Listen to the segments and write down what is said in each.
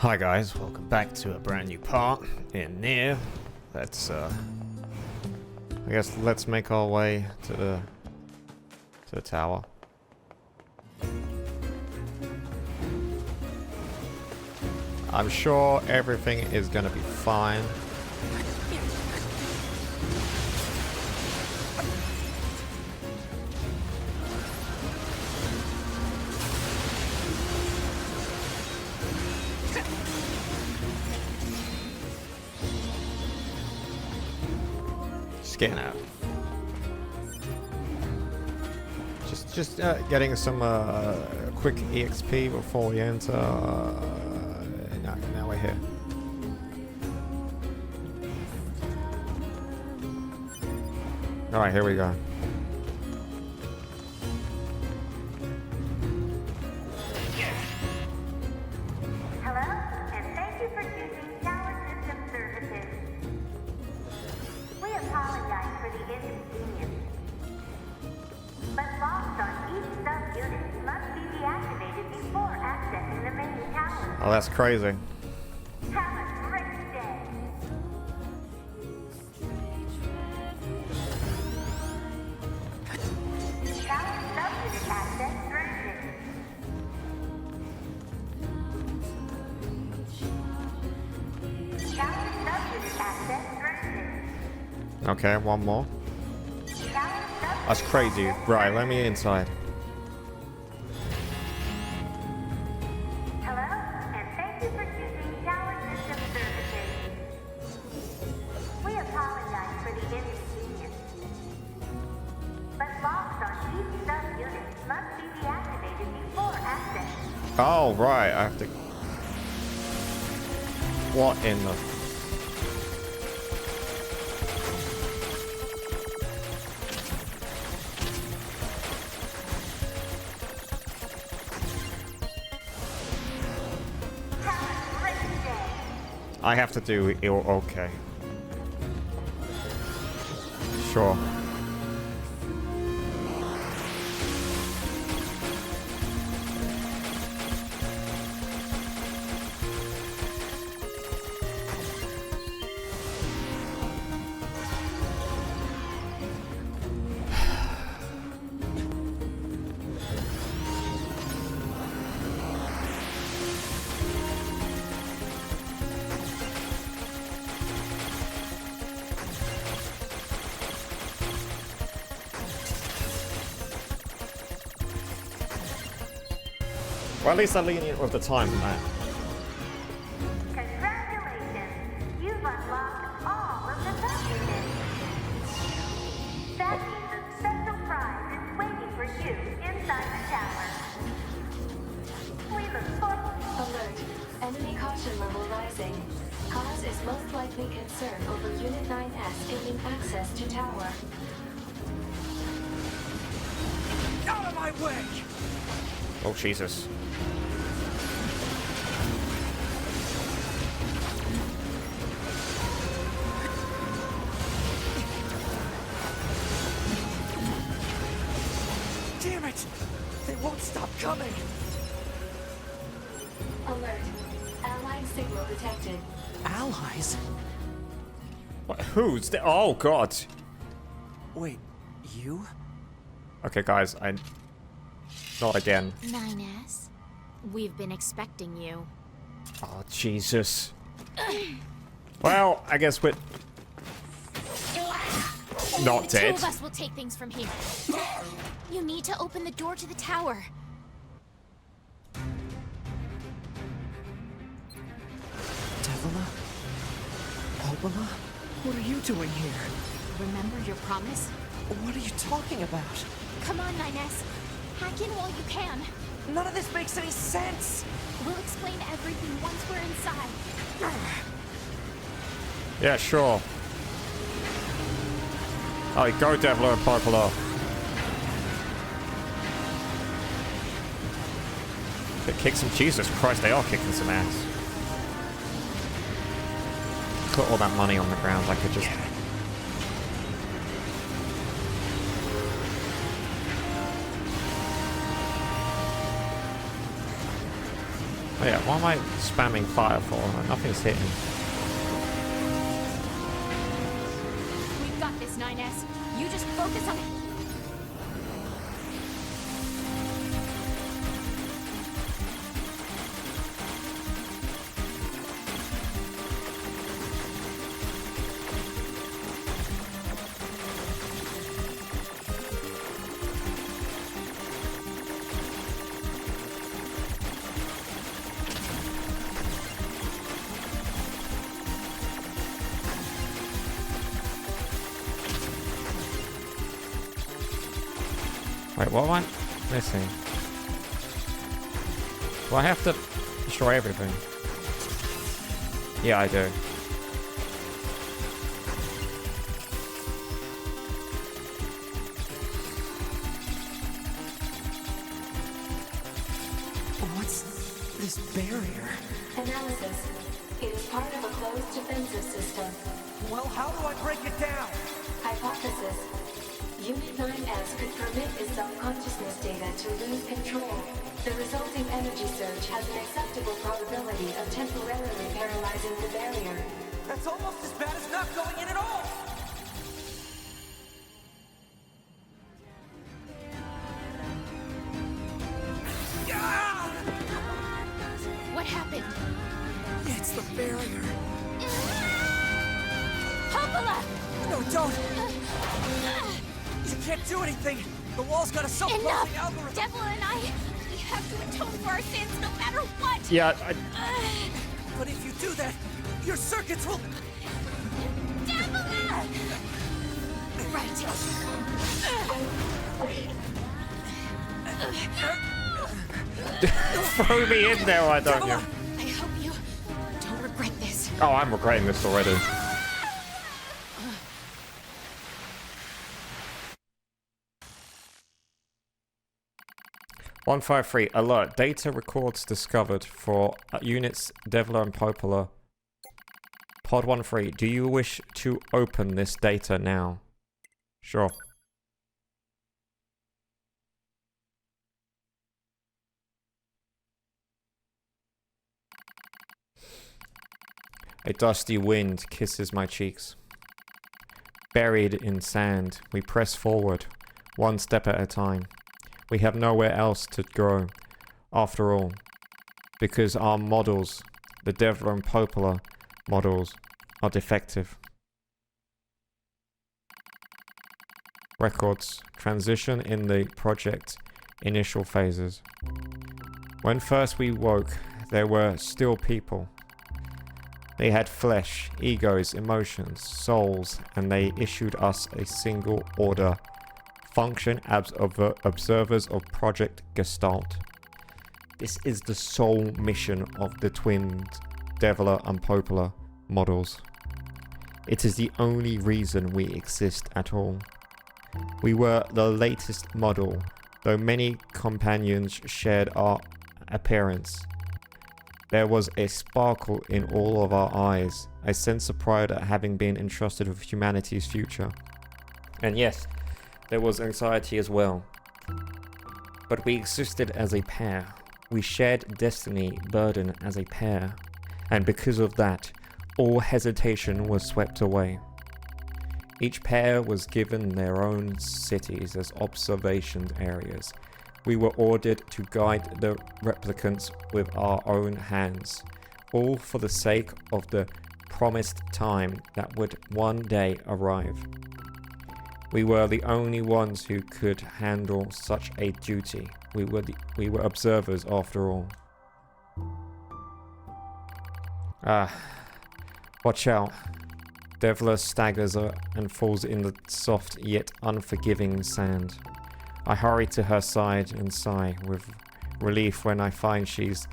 Hi guys, welcome back to a brand new part in NieR. Let's I guess let's make our way to the tower. I'm sure everything is gonna be fine. Scan out. Just getting some quick EXP before we enter. Now we're here. All right, here we go. Oh, that's crazy. Okay, one more. That's crazy. Right, let me inside. Oh, right, I have to... What in the... I have to do... Okay. Sure. Well, at least I'm lenient with the time, man. Congratulations! You've unlocked all of the subunits. That means a special prize is waiting for you inside the tower. We look forward. Alert. Enemy caution level rising. Cause is most likely concern over Unit 9S gaining access to tower. Out of my way! Oh, Jesus. Damn it! They won't stop coming! Alert. Allied signal detected. Allies? What? Who's the... Oh, God. Wait, you? Okay, guys, Not again. 9S, we've been expecting you. Oh, Jesus. Well, I guess we're... Not The dead. two of us will take things from here. You need to open the door to the tower. Devila? Obama? What are you doing here? Remember your promise? What are you talking about? Come on, 9S. Hack in while you can. None of this makes any sense! We'll explain everything once we're inside. Yeah, sure. Oh, go, Devil and Poplar. They kick some... Jesus Christ, they are kicking some ass. Put all that money on the ground, I could just... Yeah, why am I spamming fire for? Nothing's hitting. We've got this, 9S. You just focus on it. Wait, what am I missing? Do I have to destroy everything? Yeah, I do. What's this barrier? Analysis. It is part of a closed defensive system. Well, how do I break it down? Hypothesis. Unit 9S could permit its self-consciousness data to lose control. The resulting energy surge has an acceptable probability of temporarily paralyzing the barrier. That's almost as bad as not going in at all! What happened? It's the barrier. Popola! No, don't! You can't do anything! The wall's got a self-closing Enough! algorithm! Devil and I, we have to atone for our sins no matter what! Yeah, But if you do that, your circuits will... Devil! Right. throw me in there, why don't you? I hope you don't regret this. Oh, I'm regretting this already. (153) Alert. Data records discovered for units Devler and Popola. Pod 13. Do you wish to open this data now? Sure. A dusty wind kisses my cheeks. Buried in sand, we press forward, one step at a time. We have nowhere else to go, after all, because our models, the Devler and Popola models, are defective. Records. Transition in the project initial phases. When first we woke, there were still people. They had flesh, egos, emotions, souls, and they issued us a single order. Function as observers of Project Gestalt. This is the sole mission of the twins, Devler and Popola models. It is the only reason we exist at all. We were the latest model, though many companions shared our appearance. There was a sparkle in all of our eyes, a sense of pride at having been entrusted with humanity's future. And yes, there was anxiety as well. But we existed as a pair. We shared destiny burden as a pair. And because of that, all hesitation was swept away. Each pair was given their own cities as observation areas. We were ordered to guide the replicants with our own hands, all for the sake of the promised time that would one day arrive. We were the only ones who could handle such a duty. We were observers after all. Watch out. Devler staggers and falls in the soft yet unforgiving sand. I hurry to her side and sigh with relief when I find she's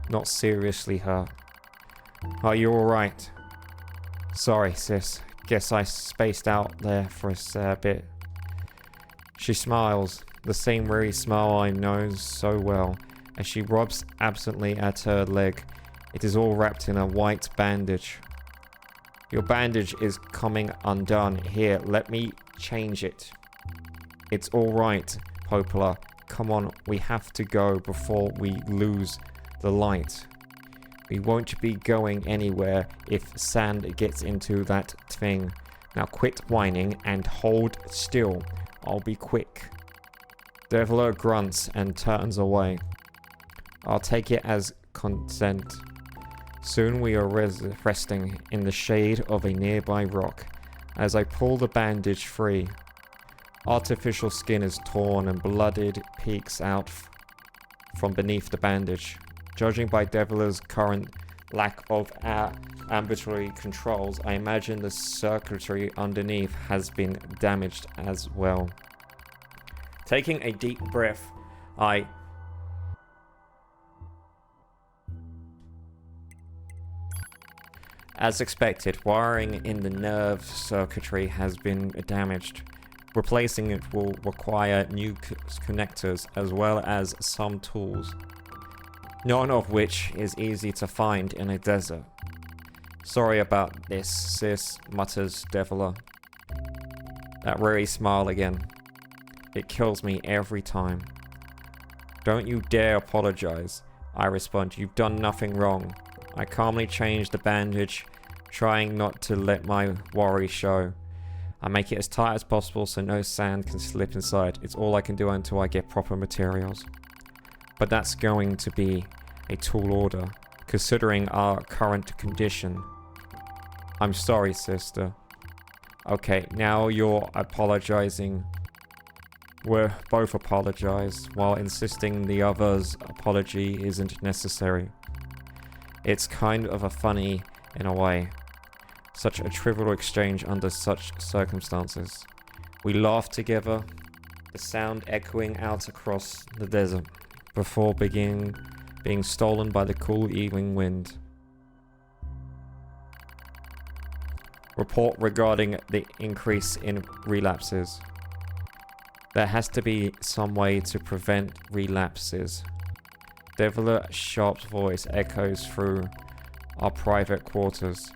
not seriously hurt. Are you alright? Sorry, sis. Guess I spaced out there for a bit. She smiles, the same weary smile I know so well, as she rubs absently at her leg. It is all wrapped in a white bandage. Your bandage is coming undone. Here, let me change it. It's all right, Popola. Come on, we have to go before we lose the light. We won't be going anywhere if sand gets into that thing. Now quit whining and hold still. I'll be quick. Deviler grunts and turns away. I'll take it as consent. Soon we are resting in the shade of a nearby rock. As I pull the bandage free, artificial skin is torn and blooded peeks out from beneath the bandage. Judging by Deviler's current lack of ambulatory controls, I imagine the circuitry underneath has been damaged as well. Taking a deep breath, As expected, wiring in the nerve circuitry has been damaged. Replacing it will require new connectors as well as some tools, none of which is easy to find in a desert. Sorry about this, sis, mutters Deviler. That weary smile again. It kills me every time. Don't you dare apologize, I respond. You've done nothing wrong. I calmly change the bandage, trying not to let my worry show. I make it as tight as possible so no sand can slip inside. It's all I can do until I get proper materials. But that's going to be a tall order, considering our current condition. I'm sorry, sister. Okay, now you're apologizing. We're both apologized, while insisting the other's apology isn't necessary. It's kind of a funny in a way. Such a trivial exchange under such circumstances. We laugh together, the sound echoing out across the desert, before being stolen by the cool evening wind. Report regarding the increase in relapses. There has to be some way to prevent relapses. Deviler's sharp voice echoes through our private quarters.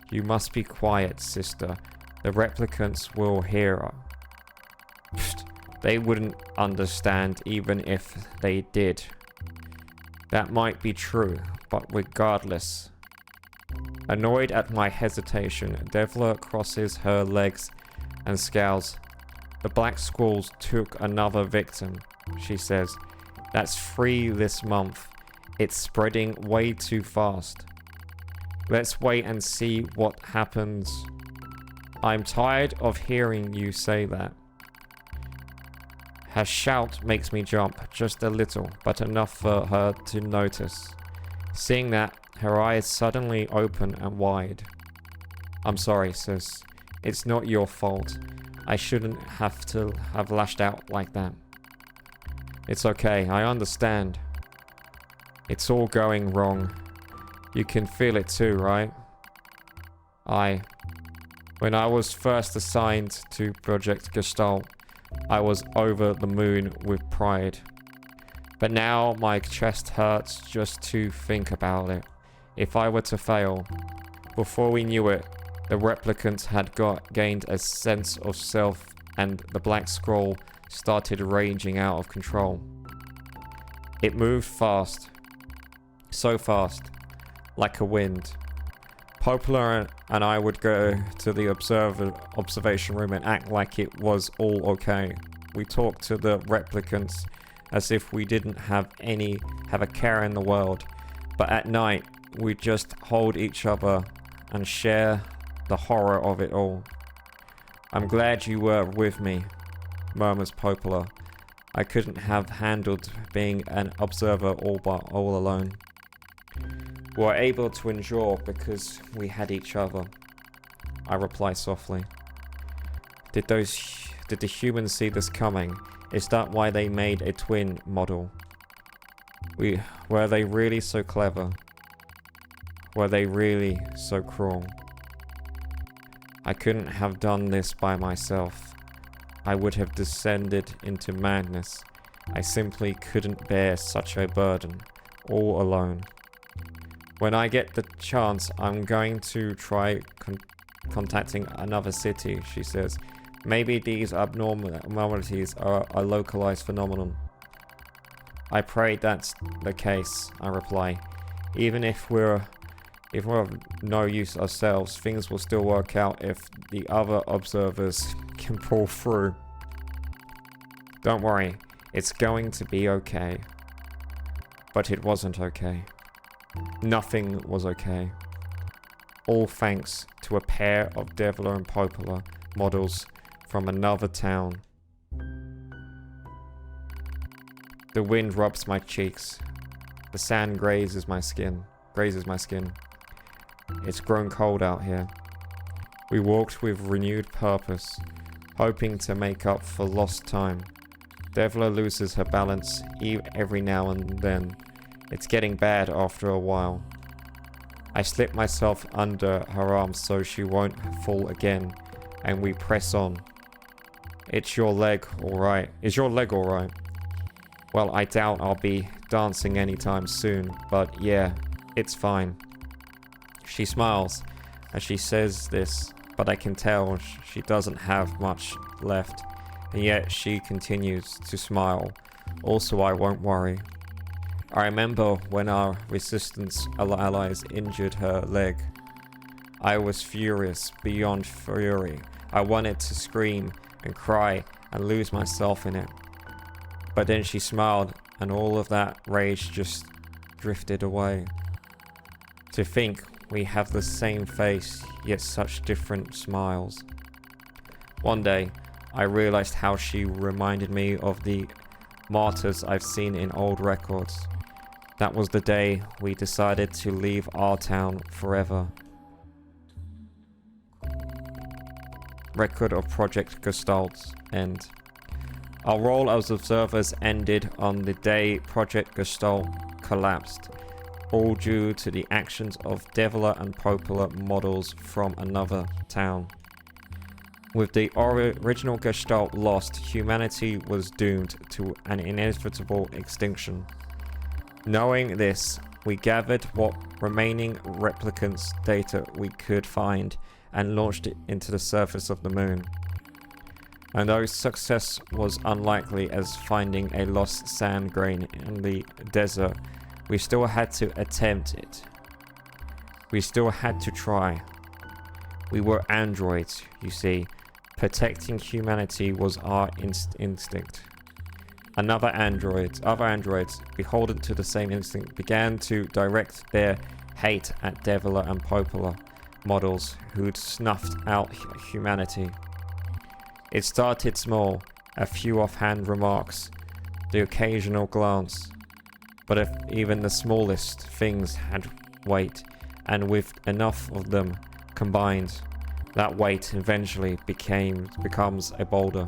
You must be quiet, sister. The replicants will hear. Psst. They wouldn't understand even if they did. That might be true, but regardless. Annoyed at my hesitation, Deviler crosses her legs and scowls. The black squalls took another victim, she says. That's 3 this month. It's spreading way too fast. Let's wait and see what happens. I'm tired of hearing you say that. Her shout makes me jump just a little, but enough for her to notice. Seeing that, her eyes suddenly open and wide. I'm sorry, sis. It's not your fault. I shouldn't have to have lashed out like that. It's okay, I understand. It's all going wrong. You can feel it too, right? When I was first assigned to Project Gestalt, I was over the moon with pride. But now my chest hurts just to think about it. If I were to fail, before we knew it, the replicants had gained a sense of self and the black scroll started raging out of control. It moved fast. So fast. Like a wind. Poplar and I would go to the observation room and act like it was all okay. We talked to the replicants as if we didn't have a care in the world. But at night, we'd just hold each other and share the horror of it all. I'm glad you were with me, murmurs Poplar. I couldn't have handled being an observer all alone. We were able to endure because we had each other, I reply softly. Did the humans see this coming? Is that why they made a twin model? Were they really so clever? Were they really so cruel? I couldn't have done this by myself. I would have descended into madness. I simply couldn't bear such a burden, all alone. When I get the chance, I'm going to try contacting another city, she says. Maybe these abnormalities are a localized phenomenon. I pray that's the case, I reply. Even if we're of no use ourselves, things will still work out if the other observers can pull through. Don't worry, it's going to be okay. But it wasn't okay. Nothing was okay. All thanks to a pair of Devler and Popola models from another town. The wind rubs my cheeks. The sand grazes my skin. It's grown cold out here. We walked with renewed purpose, hoping to make up for lost time. Devler loses her balance every now and then. It's getting bad after a while. I slip myself under her arm so she won't fall again, and we press on. Is your leg alright? Well, I doubt I'll be dancing anytime soon, but yeah, it's fine. She smiles as she says this, but I can tell she doesn't have much left, and yet she continues to smile. Also, I won't worry. I remember when our resistance allies injured her leg. I was furious beyond fury. I wanted to scream and cry and lose myself in it. But then she smiled, and all of that rage just drifted away. To think we have the same face, yet such different smiles. One day, I realized how she reminded me of the martyrs I've seen in old records. That was the day we decided to leave our town forever. Record of Project Gestalt's end. Our role as observers ended on the day Project Gestalt collapsed, all due to the actions of Devler and Popola models from another town. With the original Gestalt lost, humanity was doomed to an inevitable extinction. Knowing this, we gathered what remaining replicants data we could find and launched it into the surface of the moon. And though success was unlikely as finding a lost sand grain in the desert, we still had to attempt it. We still had to try. We were androids, you see. Protecting humanity was our instinct. Other androids, beholden to the same instinct, began to direct their hate at Devler and Popola models who'd snuffed out humanity. It started small, a few offhand remarks, the occasional glance, but if even the smallest things had weight, and with enough of them combined, that weight eventually becomes a boulder.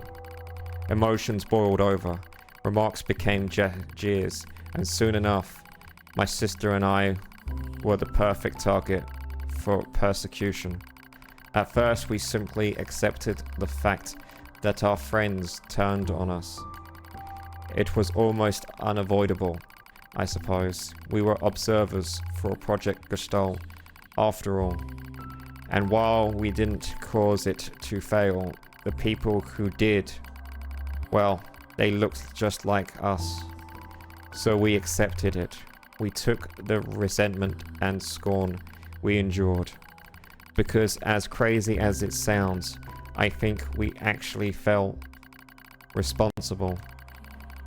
Emotions boiled over. Remarks became jeers, and soon enough, my sister and I were the perfect target for persecution. At first, we simply accepted the fact that our friends turned on us. It was almost unavoidable, I suppose. We were observers for Project Gestalt, after all. And while we didn't cause it to fail, the people who did, well, they looked just like us. So we accepted it. We took the resentment and scorn we endured. Because as crazy as it sounds, I think we actually felt responsible.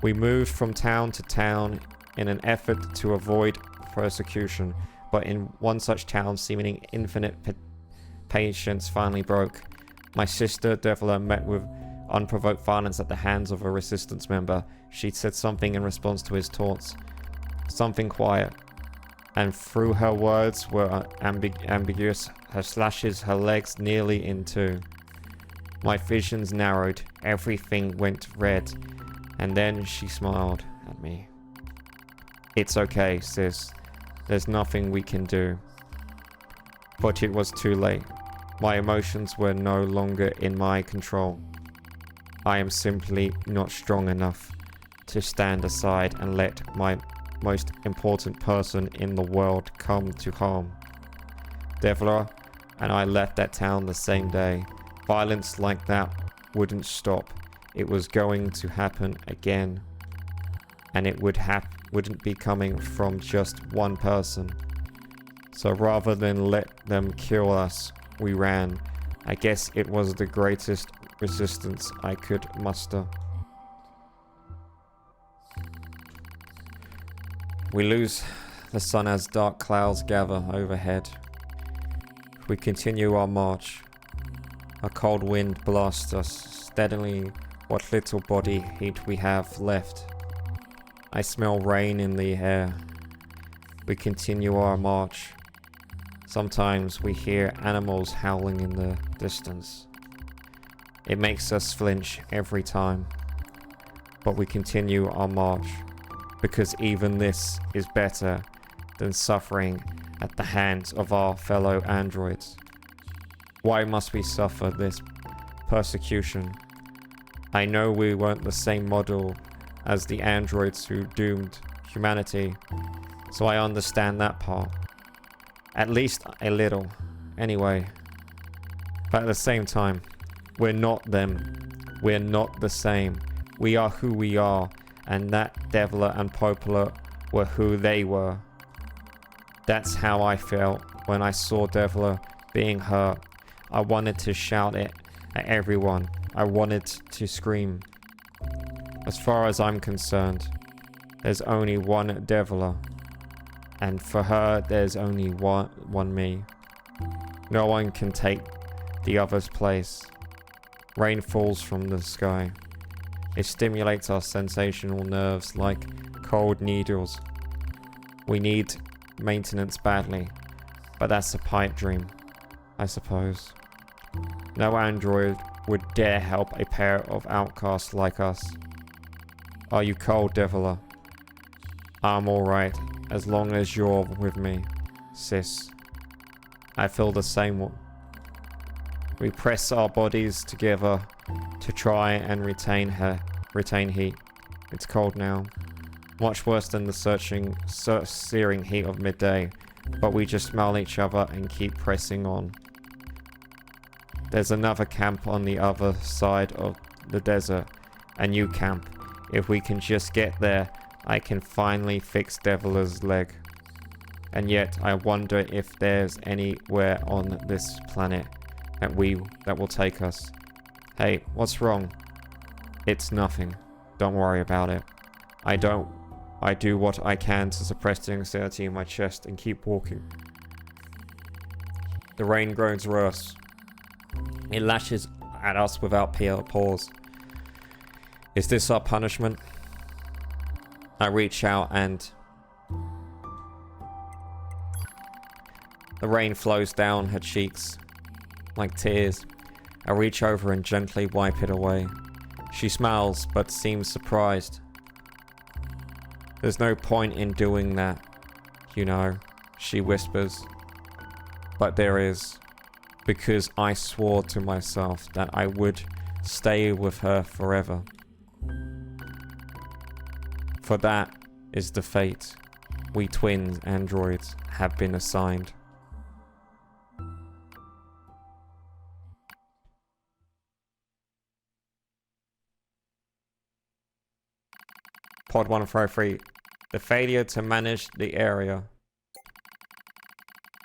We moved from town to town in an effort to avoid persecution, but in one such town, seeming infinite patience finally broke. My sister, Devler, met with unprovoked violence at the hands of a resistance member. She said something in response to his taunts. Something quiet. And through her words were ambiguous, her slashes, her legs nearly in two. My visions narrowed, everything went red, and then she smiled at me. It's okay, sis. There's nothing we can do. But it was too late. My emotions were no longer in my control. I am simply not strong enough to stand aside and let my most important person in the world come to harm. Devler and I left that town the same day. Violence like that wouldn't stop. It was going to happen again. And it wouldn't be coming from just one person. So rather than let them kill us, we ran. I guess it was the greatest resistance I could muster. We lose the sun as dark clouds gather overhead. We continue our march. A cold wind blasts us, steadying what little body heat we have left. I smell rain in the air. We continue our march. Sometimes we hear animals howling in the distance. It makes us flinch every time. But we continue our march, because even this is better than suffering at the hands of our fellow androids. Why must we suffer this persecution? I know we weren't the same model as the androids who doomed humanity, so I understand that part. At least a little, anyway. But at the same time, we're not them. We're not the same. We are who we are, and that Devler and Popola were who they were. That's how I felt when I saw Devler being hurt. I wanted to shout it at everyone. I wanted to scream. As far as I'm concerned, there's only one Devler. And for her, there's only one me. No one can take the other's place. Rain falls from the sky. It stimulates our sensational nerves like cold needles. We need maintenance badly, but that's a pipe dream, I suppose. No android would dare help a pair of outcasts like us. Are you cold, Devler? I'm alright, as long as you're with me, sis. I feel the same. We press our bodies together to try and retain heat. It's cold now. Much worse than the searing heat of midday, but we just smell each other and keep pressing on. There's another camp on the other side of the desert, a new camp. If we can just get there, I can finally fix Devler's leg. And yet, I wonder if there's anywhere on this planet that will take us. Hey, what's wrong? It's nothing. Don't worry about it. I do what I can to suppress the anxiety in my chest and keep walking. The rain grows worse. It lashes at us without pause. Is this our punishment? I reach out and the rain flows down her cheeks like tears. I reach over and gently wipe it away. She smiles but seems surprised. There's no point in doing that, you know, she whispers. But there is, because I swore to myself that I would stay with her forever. For that is the fate we twin androids have been assigned. Pod 153. The failure to manage the area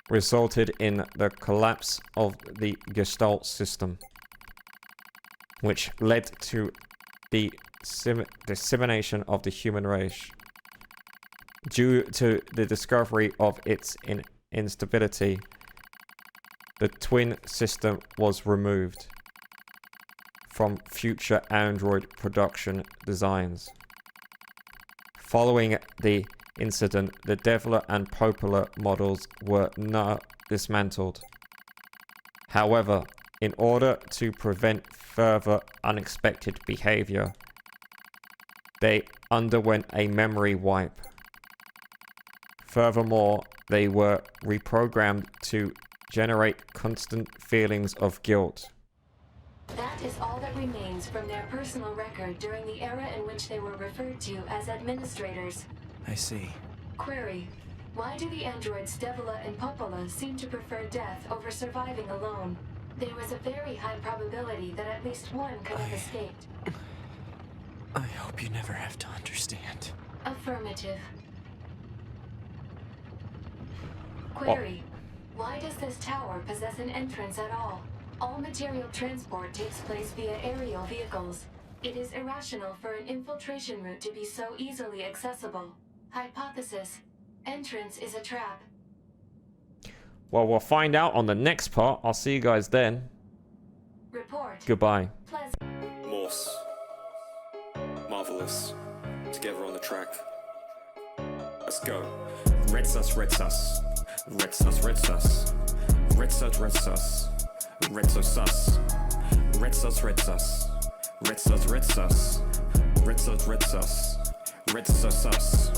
resulted in the collapse of the Gestalt system, which led to the dissemination of the human race. Due to the discovery of its instability, the twin system was removed from future Android production designs. Following the incident, the Devler and Popola models were not dismantled. However, in order to prevent further unexpected behavior, they underwent a memory wipe. Furthermore, they were reprogrammed to generate constant feelings of guilt. That is all that remains from their personal record during the era in which they were referred to as administrators. I see. Query: why do the androids Devila and Popola seem to prefer death over surviving alone? There was a very high probability that at least one could have escaped. I hope you never have to understand. Affirmative. Query. Why does this tower possess an entrance at all? All material transport takes place via aerial vehicles. It is irrational for an infiltration route to be so easily accessible. Hypothesis. Entrance is a trap. Well, we'll find out on the next part. I'll see you guys then. Report. Goodbye. Pleasant. Morse. Marvelous. Together on the track. Let's go. Red sus, red sus. Red sus, red sus. Red sus, red sus. Red sus, sus. Red sus, red sus. Red sus, red sus. Red sus, red sus. Red sus, sus.